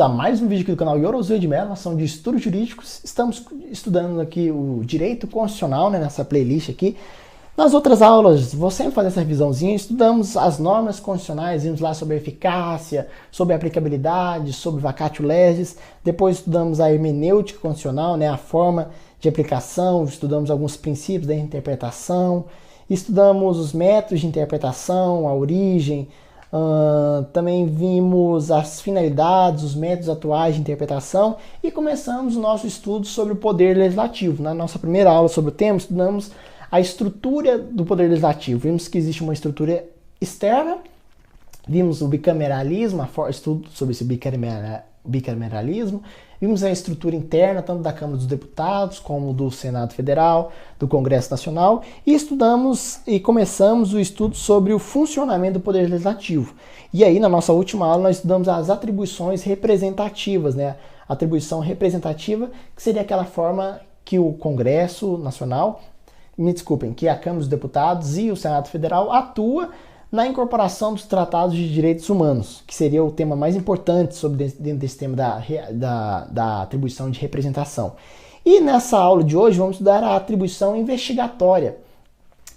a mais um vídeo aqui do canal Yorosui de Mello, ação de estudos jurídicos. Estamos estudando aqui o direito constitucional, né, nessa playlist aqui. Nas outras aulas, vou sempre fazer essa revisãozinha, estudamos as normas constitucionais, vimos lá sobre a eficácia, sobre a aplicabilidade, sobre vacatio legis. Depois estudamos a hermenêutica constitucional, né, a forma de aplicação, estudamos alguns princípios da interpretação, estudamos os métodos de interpretação, a origem. Também vimos as finalidades, os métodos atuais de interpretação e começamos o nosso estudo sobre o poder legislativo. Na nossa primeira aula sobre o tema, estudamos a estrutura do poder legislativo. Vimos que existe uma estrutura externa, vimos o bicameralismo, estudo sobre esse bicameralismo, vimos a estrutura interna, tanto da Câmara dos Deputados, como do Senado Federal, do Congresso Nacional, e estudamos e começamos o estudo sobre o funcionamento do Poder Legislativo. E aí, na nossa última aula, nós estudamos as atribuições representativas, né? A atribuição representativa, que seria aquela forma que o Congresso Nacional, que a Câmara dos Deputados e o Senado Federal atua na incorporação dos tratados de direitos humanos, que seria o tema mais importante dentro desse tema da atribuição de representação. E nessa aula de hoje vamos estudar a atribuição investigatória.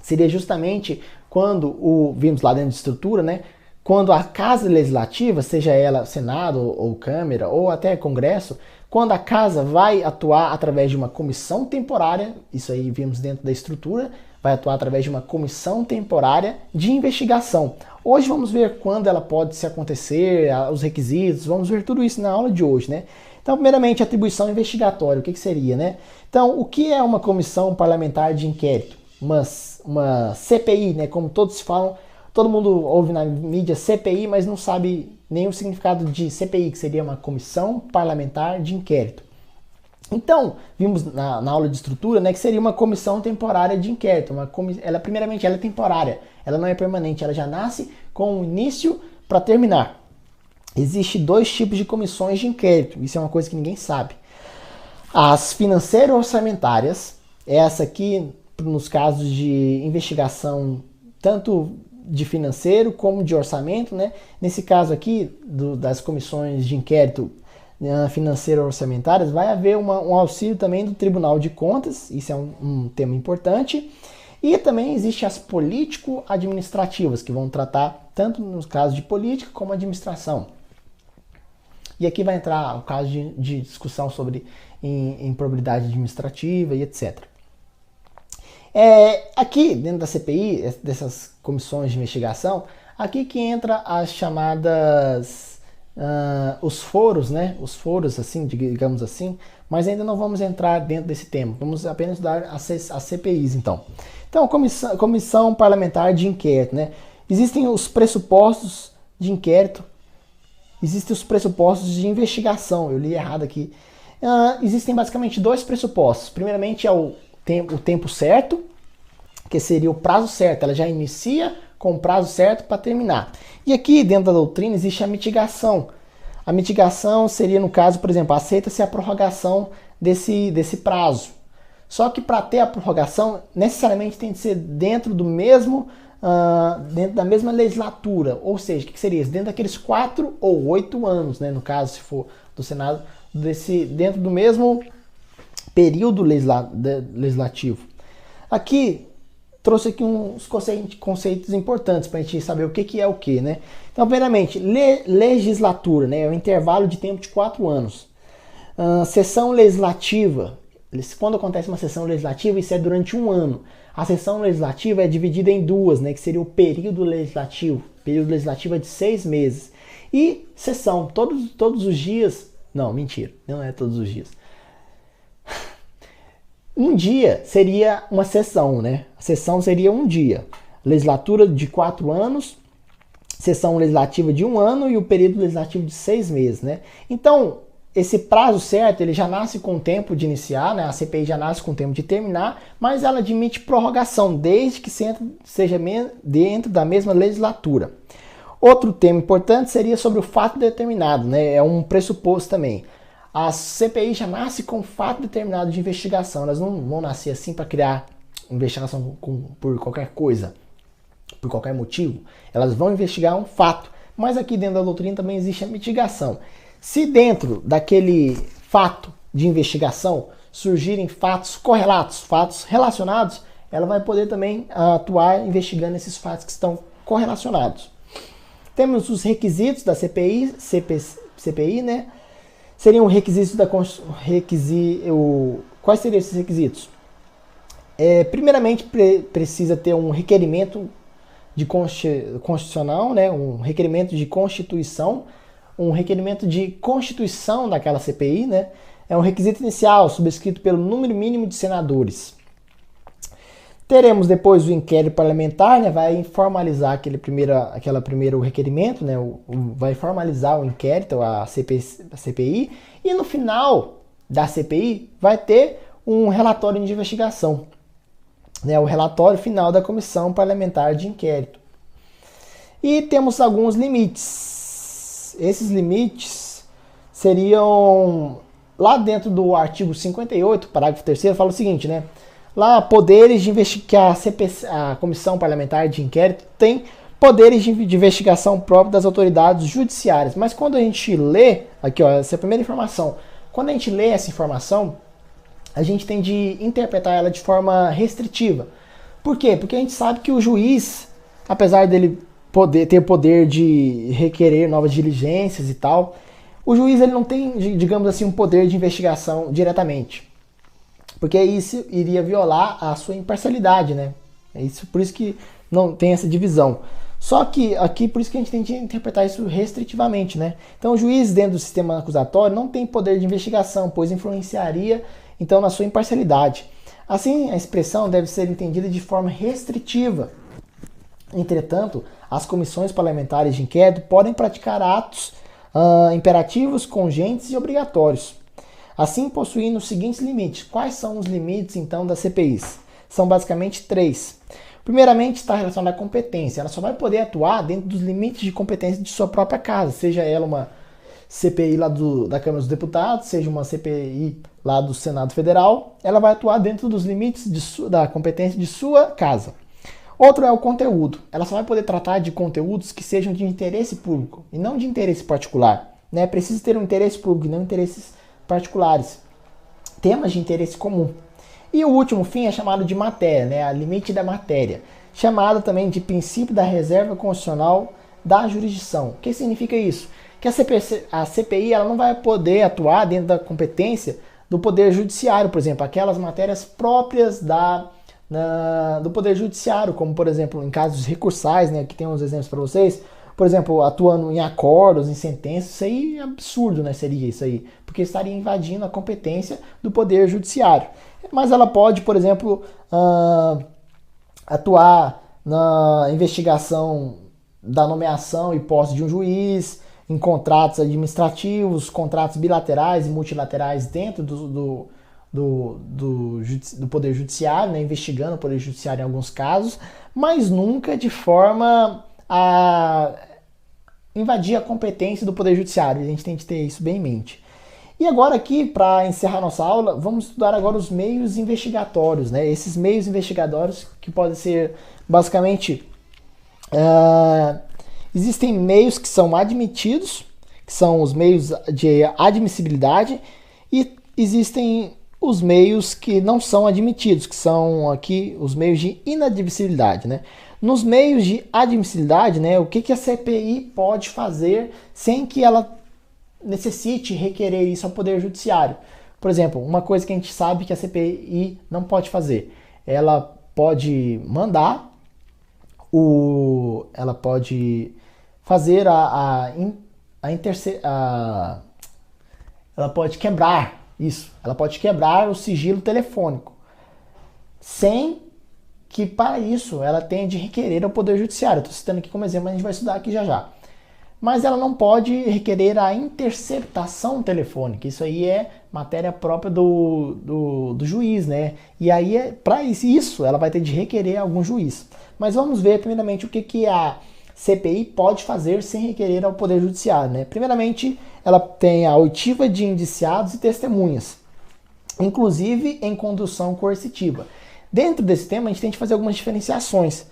Seria justamente quando, vimos lá dentro de estrutura, né, quando a Casa Legislativa, seja ela Senado ou Câmara ou até Congresso, quando a Casa vai atuar através de uma comissão temporária, isso aí vimos dentro da estrutura, vai atuar através de uma comissão temporária de investigação. Hoje vamos ver quando ela pode se acontecer, os requisitos, vamos ver tudo isso na aula de hoje, né? Então, primeiramente, atribuição investigatória, o que seria, né? Então, o que é uma comissão parlamentar de inquérito? Uma CPI, né? Como todos falam, todo mundo ouve na mídia CPI, mas não sabe nem o significado de CPI, que seria uma comissão parlamentar de inquérito. Então, vimos na aula de estrutura, né, que seria uma comissão temporária de inquérito. Primeiramente, ela é temporária, ela não é permanente, ela já nasce com um início para terminar. Existem dois tipos de comissões de inquérito, isso é uma coisa que ninguém sabe. As financeiras-orçamentárias, essa aqui, nos casos de investigação, tanto de financeiro como de orçamento, né? Nesse caso aqui, das comissões de inquérito financeiro-orçamentárias, vai haver um auxílio também do Tribunal de Contas, isso é um tema importante, e também existem as político-administrativas, que vão tratar tanto nos casos de política como administração. E aqui vai entrar o caso de discussão sobre improbidade administrativa e etc. Aqui, dentro da CPI, dessas comissões de investigação, aqui que entra as chamadas os foros, né? Os foros, assim, digamos assim, mas ainda não vamos entrar dentro desse tema. Vamos apenas estudar as CPIs, então. Então, comissão parlamentar de inquérito, né? Existem os pressupostos de inquérito, existem os pressupostos de investigação. Eu li errado aqui. Existem basicamente dois pressupostos. Primeiramente é o tempo certo, que seria o prazo certo. Ela já inicia com o prazo certo para terminar. E aqui dentro da doutrina existe a mitigação. A mitigação seria, no caso, por exemplo, aceita-se a prorrogação desse prazo. Só que para ter a prorrogação, necessariamente tem que ser dentro da mesma legislatura. Ou seja, o que seria isso? Dentro daqueles 4 ou 8 anos, né? No caso, se for do Senado, dentro do mesmo período legislativo. Aqui trouxe aqui uns conceitos importantes para a gente saber o que é o que, né? Então, primeiramente, legislatura, né? É um intervalo de tempo de 4 anos. Sessão legislativa. Quando acontece uma sessão legislativa, isso é durante 1 ano. A sessão legislativa é dividida em 2, né? Que seria o período legislativo. O período legislativo é de 6 meses. E sessão, todos os dias... Não, mentira, não é todos os dias. Um dia seria uma sessão, né? A sessão seria um dia. Legislatura de 4 anos, sessão legislativa de 1 ano e o período legislativo de 6 meses, né? Então, esse prazo certo, ele já nasce com o tempo de iniciar, né? A CPI já nasce com o tempo de terminar, mas ela admite prorrogação, desde que seja dentro da mesma legislatura. Outro tema importante seria sobre o fato determinado, né? É um pressuposto também. A CPI já nasce com fato determinado de investigação. Elas não vão nascer assim para criar investigação por qualquer coisa, por qualquer motivo. Elas vão investigar um fato. Mas aqui dentro da doutrina também existe a mitigação. Se dentro daquele fato de investigação surgirem fatos correlatos, fatos relacionados, ela vai poder também atuar investigando esses fatos que estão correlacionados. Temos os requisitos da CPI, né? Seriam requisitos da quais seriam esses requisitos? Primeiramente, precisa ter um requerimento de constitucional, né? Um requerimento de constituição, um requerimento de constituição daquela CPI, né? É um requisito inicial, subscrito pelo número mínimo de senadores. Teremos depois o inquérito parlamentar, né? Vai formalizar aquele primeiro requerimento, né? Vai formalizar o inquérito, a CPI, e no final da CPI vai ter um relatório de investigação, né? O relatório final da comissão parlamentar de inquérito. E temos alguns limites. Esses limites seriam lá dentro do artigo 58, parágrafo 3º, fala o seguinte, né? Lá, poderes de investigar, a Comissão Parlamentar de Inquérito tem poderes de investigação próprios das autoridades judiciárias. Mas quando a gente lê, aqui ó, essa é a primeira informação, quando a gente lê essa informação, a gente tem de interpretar ela de forma restritiva. Por quê? Porque a gente sabe que o juiz, apesar dele ter poder de requerer novas diligências e tal, o juiz ele não tem, digamos assim, um poder de investigação diretamente. Porque isso iria violar a sua imparcialidade, né? Por isso que não tem essa divisão. Só que aqui, por isso que a gente tem que interpretar isso restritivamente, né? Então, o juiz dentro do sistema acusatório não tem poder de investigação, pois influenciaria, então, na sua imparcialidade. Assim, a expressão deve ser entendida de forma restritiva. Entretanto, as comissões parlamentares de inquérito podem praticar atos imperativos, congentes e obrigatórios, assim possuindo os seguintes limites. Quais são os limites, então, das CPIs? São basicamente 3. Primeiramente, está relacionado à competência. Ela só vai poder atuar dentro dos limites de competência de sua própria casa, seja ela uma CPI lá da Câmara dos Deputados, seja uma CPI lá do Senado Federal, ela vai atuar dentro dos limites da competência de sua casa. Outro é o conteúdo. Ela só vai poder tratar de conteúdos que sejam de interesse público e não de interesse particular, né? Precisa ter um interesse público e não interesses particulares. Temas de interesse comum. E o último fim é chamado de matéria, né? A limite da matéria, chamado também de princípio da reserva constitucional da jurisdição. O que significa isso? Que a CPI ela não vai poder atuar dentro da competência do Poder Judiciário, por exemplo, aquelas matérias próprias do Poder Judiciário, como, por exemplo, em casos recursais, né? Aqui tem uns exemplos para vocês. Por exemplo, atuando em acordos, em sentenças, isso aí é absurdo, né? Seria isso aí, porque estaria invadindo a competência do Poder Judiciário. Mas ela pode, por exemplo, atuar na investigação da nomeação e posse de um juiz, em contratos administrativos, contratos bilaterais e multilaterais dentro do Poder Judiciário, né? Investigando o Poder Judiciário em alguns casos, mas nunca de forma a invadir a competência do Poder Judiciário. A gente tem que ter isso bem em mente. E agora aqui, para encerrar nossa aula, vamos estudar agora os meios investigatórios, né? Esses meios investigatórios que podem ser, basicamente, existem meios que são admitidos, que são os meios de admissibilidade, e existem os meios que não são admitidos, que são aqui os meios de inadmissibilidade, né? Nos meios de admissibilidade, né, o que a CPI pode fazer sem que ela necessite requerer isso ao Poder Judiciário? Por exemplo, uma coisa que a gente sabe que a CPI não pode fazer, ela pode mandar, ela pode fazer ela pode quebrar isso, ela pode quebrar o sigilo telefônico, sem que para isso ela tenha de requerer ao Poder Judiciário. Estou citando aqui como exemplo, mas a gente vai estudar aqui já já. Mas ela não pode requerer a interceptação telefônica. Isso aí é matéria própria do juiz, né? E aí, para isso, ela vai ter de requerer algum juiz. Mas vamos ver, primeiramente, o que a CPI pode fazer sem requerer ao Poder Judiciário, né? Primeiramente, ela tem a oitiva de indiciados e testemunhas, inclusive em condução coercitiva. Dentro desse tema, a gente tem que fazer algumas diferenciações.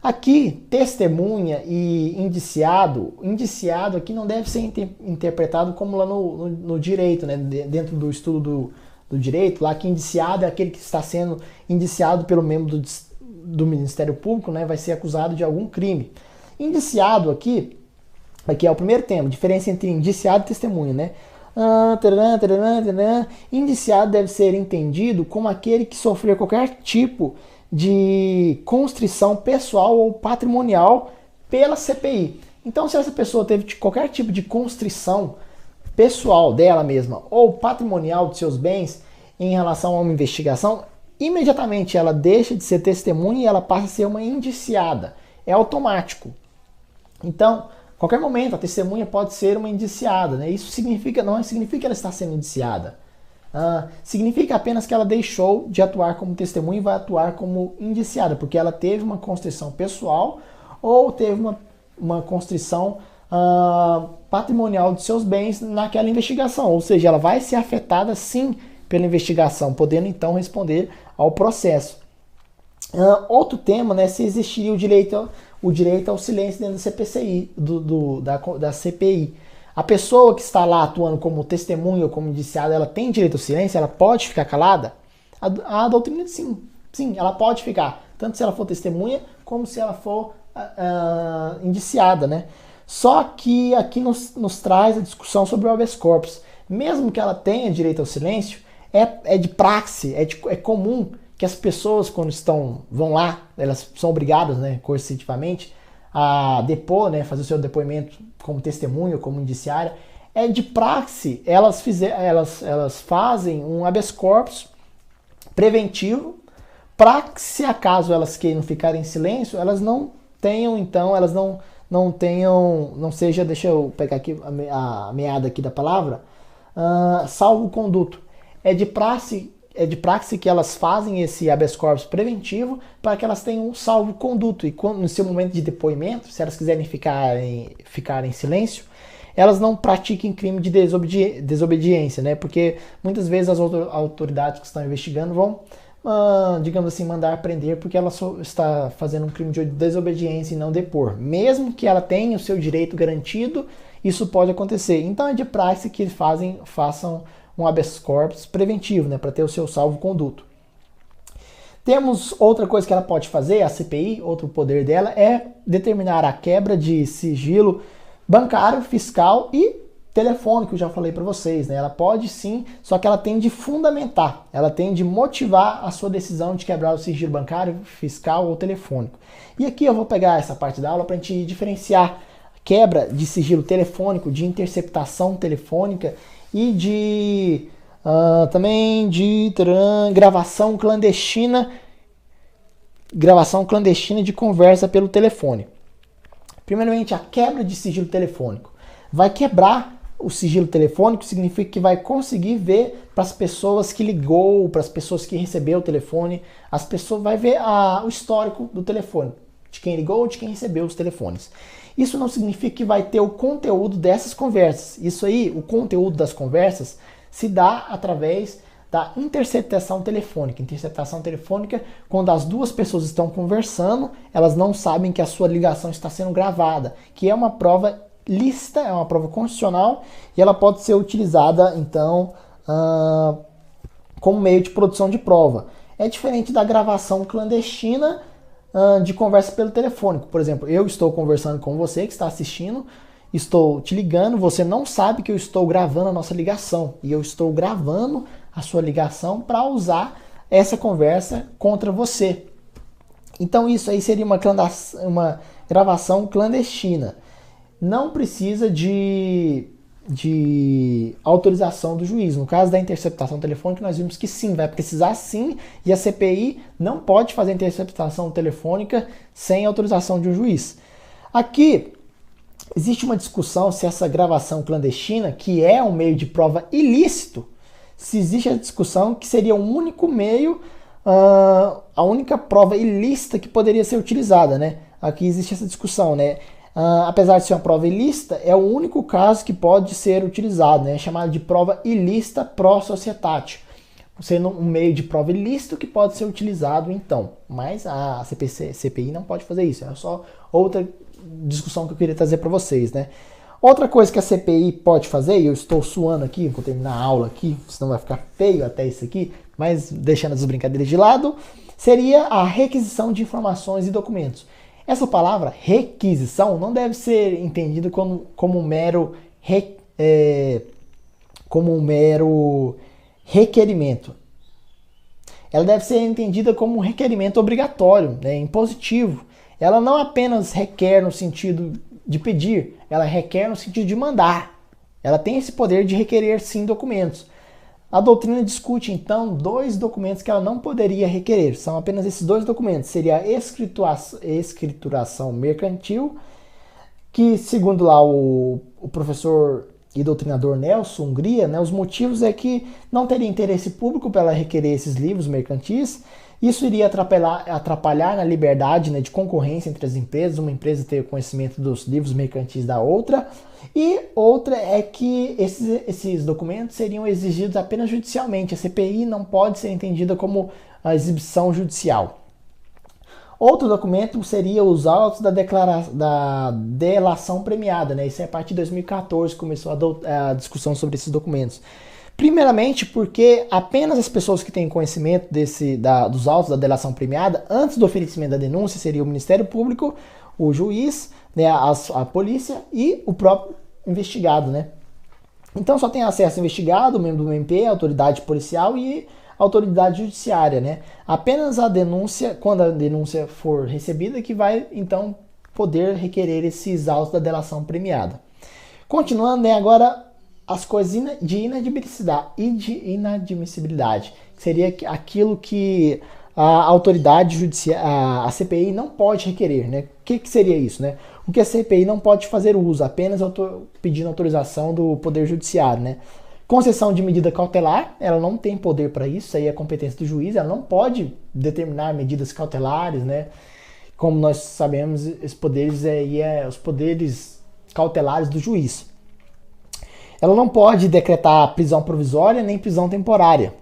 Aqui, testemunha e indiciado aqui não deve ser interpretado como lá no direito, né? Dentro do estudo do direito, lá que indiciado é aquele que está sendo indiciado pelo membro do Ministério Público, né? Vai ser acusado de algum crime. Indiciado aqui é o primeiro tema, diferença entre indiciado e testemunha, né? Indiciado deve ser entendido como aquele que sofreu qualquer tipo de constrição pessoal ou patrimonial pela CPI. Então, se essa pessoa teve qualquer tipo de constrição pessoal dela mesma ou patrimonial de seus bens em relação a uma investigação, imediatamente ela deixa de ser testemunha e ela passa a ser uma indiciada. É automático. Então, a qualquer momento, a testemunha pode ser uma indiciada, né? Isso não significa que ela está sendo indiciada. Significa apenas que ela deixou de atuar como testemunha e vai atuar como indiciada, porque ela teve uma constrição pessoal ou teve uma constrição patrimonial de seus bens naquela investigação. Ou seja, ela vai ser afetada sim pela investigação, podendo então responder ao processo. Outro tema, né, se existiria o direito ao silêncio dentro da CPCI, da CPI. A pessoa que está lá atuando como testemunha ou como indiciada, ela tem direito ao silêncio? Ela pode ficar calada? A doutrina diz sim. Sim, ela pode ficar. Tanto se ela for testemunha, como se ela for indiciada, né? Só que aqui nos traz a discussão sobre o habeas corpus. Mesmo que ela tenha direito ao silêncio, é de praxe, é comum que as pessoas, quando vão lá, elas são obrigadas, né, coercitivamente, a depor, né, fazer o seu depoimento como testemunha, como indiciária. É de praxe, elas fazem um habeas corpus preventivo para que, se acaso elas queiram ficar em silêncio, elas não tenham, então, não seja, deixa eu pegar aqui a meada aqui da palavra, salvo-conduto. É de praxe que elas fazem esse habeas corpus preventivo para que elas tenham um salvo-conduto. E quando, no seu momento de depoimento, se elas quiserem ficar em silêncio, elas não pratiquem crime de desobediência, né? Porque muitas vezes as autoridades que estão investigando vão, digamos assim, mandar prender porque ela só está fazendo um crime de desobediência e não depor. Mesmo que ela tenha o seu direito garantido, isso pode acontecer. Então é de praxe que façam um habeas corpus preventivo, né, para ter o seu salvo-conduto. Temos outra coisa que ela pode fazer, a CPI, outro poder dela, é determinar a quebra de sigilo bancário, fiscal e telefônico, eu já falei para vocês, né? Ela pode sim, só que ela tem de fundamentar, ela tem de motivar a sua decisão de quebrar o sigilo bancário, fiscal ou telefônico. E aqui eu vou pegar essa parte da aula para a gente diferenciar quebra de sigilo telefônico, de interceptação telefônica e também de gravação clandestina de conversa pelo telefone. Primeiramente, a quebra de sigilo telefônico. Vai quebrar o sigilo telefônico, significa que vai conseguir ver para as pessoas que ligou, para as pessoas que recebeu o telefone, as pessoas vai ver o histórico do telefone, de quem ligou, de quem recebeu os telefones. Isso não significa que vai ter o conteúdo dessas conversas. Isso aí, o conteúdo das conversas, se dá através da interceptação telefônica. Interceptação telefônica, quando as duas pessoas estão conversando, elas não sabem que a sua ligação está sendo gravada, que é uma prova lícita, é uma prova constitucional e ela pode ser utilizada, então, como meio de produção de prova. É diferente da gravação clandestina de conversa pelo telefônico. Por exemplo, eu estou conversando com você que está assistindo, estou te ligando, você não sabe que eu estou gravando a nossa ligação e eu estou gravando a sua ligação para usar essa conversa contra você. Então isso aí seria uma gravação clandestina. Não precisa de autorização do juiz. No caso da interceptação telefônica, nós vimos que sim, vai precisar sim, e a CPI não pode fazer interceptação telefônica sem autorização de um juiz. Aqui existe uma discussão se essa gravação clandestina, que é um meio de prova ilícito, se existe a discussão que seria o único meio, a única prova ilícita que poderia ser utilizada, né? Aqui existe essa discussão, né? Apesar de ser uma prova ilícita, é o único caso que pode ser utilizado, né? É chamado de prova ilícita pro societate. sendo um meio de prova ilícito que pode ser utilizado então. Mas a CPI não pode fazer isso. É só outra discussão que eu queria trazer para vocês, né? Outra coisa que a CPI pode fazer, e eu estou suando aqui, vou terminar a aula aqui, senão vai ficar feio até isso aqui, mas deixando as brincadeiras de lado, seria a requisição de informações e documentos. Essa palavra requisição não deve ser entendida como um mero requerimento. Ela deve ser entendida como um requerimento obrigatório, né, impositivo. Ela não apenas requer no sentido de pedir, ela requer no sentido de mandar. Ela tem esse poder de requerer, sim, documentos. A doutrina discute, então, dois documentos que ela não poderia requerer. São apenas esses dois documentos. Seria a escrituração mercantil, que, segundo lá o professor e doutrinador Nelson Hungria, né, os motivos é que não teria interesse público para ela requerer esses livros mercantis. Isso iria atrapalhar na liberdade, né, de concorrência entre as empresas, uma empresa ter conhecimento dos livros mercantis da outra. E outra é que esses documentos seriam exigidos apenas judicialmente. A CPI não pode ser entendida como a exibição judicial. Outro documento seria os autos da delação premiada, né? Isso é a partir de 2014 que começou a discussão sobre esses documentos. Primeiramente porque apenas as pessoas que têm conhecimento dos autos da delação premiada, antes do oferecimento da denúncia, seria o Ministério Público, o juiz, né, a polícia e o próprio investigado, né? Então só tem acesso ao investigado, o membro do MP, a autoridade policial e a autoridade judiciária, né? Apenas a denúncia, quando a denúncia for recebida, que vai então poder requerer esses autos da delação premiada. Continuando, né, agora as coisas de inadmissibilidade, que seria aquilo que a autoridade judiciária, a CPI não pode requerer, né? O que seria isso, né? O que a CPI não pode fazer uso, apenas pedindo autorização do Poder Judiciário, né? Concessão de medida cautelar, ela não tem poder para isso aí é competência do juiz, ela não pode determinar medidas cautelares, né? Como nós sabemos, esses poderes os poderes cautelares do juiz. Ela não pode decretar prisão provisória nem prisão temporária.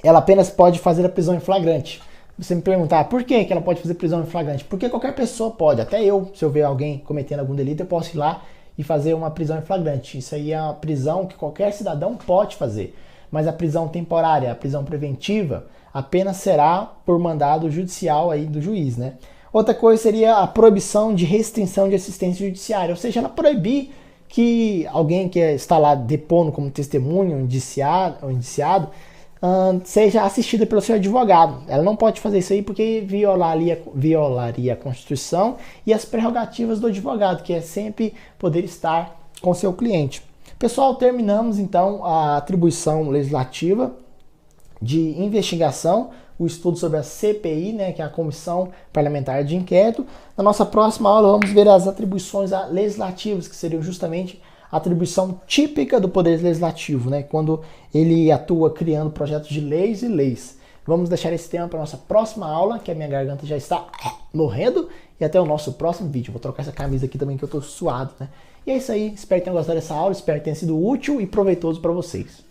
Ela apenas pode fazer a prisão em flagrante. Você me perguntar por que ela pode fazer prisão em flagrante? Porque qualquer pessoa pode, até eu, se eu ver alguém cometendo algum delito, eu posso ir lá e fazer uma prisão em flagrante. Isso aí é uma prisão que qualquer cidadão pode fazer. Mas a prisão temporária, a prisão preventiva, apenas será por mandado judicial aí do juiz, né? Outra coisa seria a proibição de restrição de assistência judiciária, ou seja, ela proibir que alguém que está lá depondo como testemunho, indiciado, seja assistida pelo seu advogado. Ela não pode fazer isso aí porque violaria a Constituição e as prerrogativas do advogado, que é sempre poder estar com seu cliente. Pessoal, terminamos então a atribuição legislativa de investigação, o estudo sobre a CPI, né, que é a Comissão Parlamentar de Inquérito. Na nossa próxima aula vamos ver as atribuições legislativas, que seriam justamente a atribuição típica do Poder Legislativo, né, quando ele atua criando projetos de leis e leis. Vamos deixar esse tema para a nossa próxima aula, que a minha garganta já está morrendo, e até o nosso próximo vídeo. Vou trocar essa camisa aqui também que eu estou suado, né? E é isso aí, espero que tenham gostado dessa aula, espero que tenha sido útil e proveitoso para vocês.